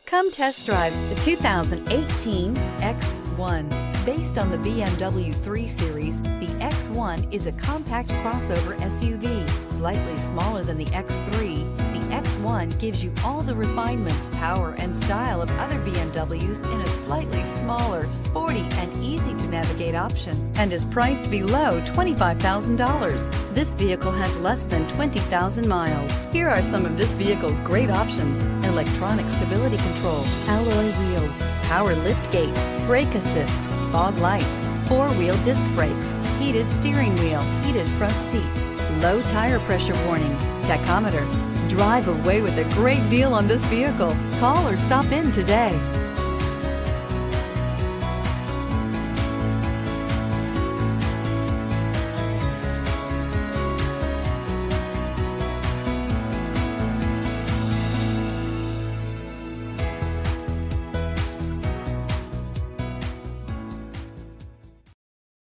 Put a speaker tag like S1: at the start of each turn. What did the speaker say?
S1: Come test drive the 2018 X1. Based on the BMW 3 Series, the X1 is a compact crossover SUV, slightly smaller than the X3. The X1 gives you all the refinements, power, and style of other BMWs in a slightly smaller, sporty, and easy-to-navigate option, and is priced below $25,000. This vehicle has less than 20,000 miles. Here are some of this vehicle's great options: electronic stability control, alloy wheels, power liftgate, brake assist, fog lights, four-wheel disc brakes, heated steering wheel, heated front seats, low tire pressure warning, tachometer. Drive away with a great deal on this vehicle. Call or stop in today.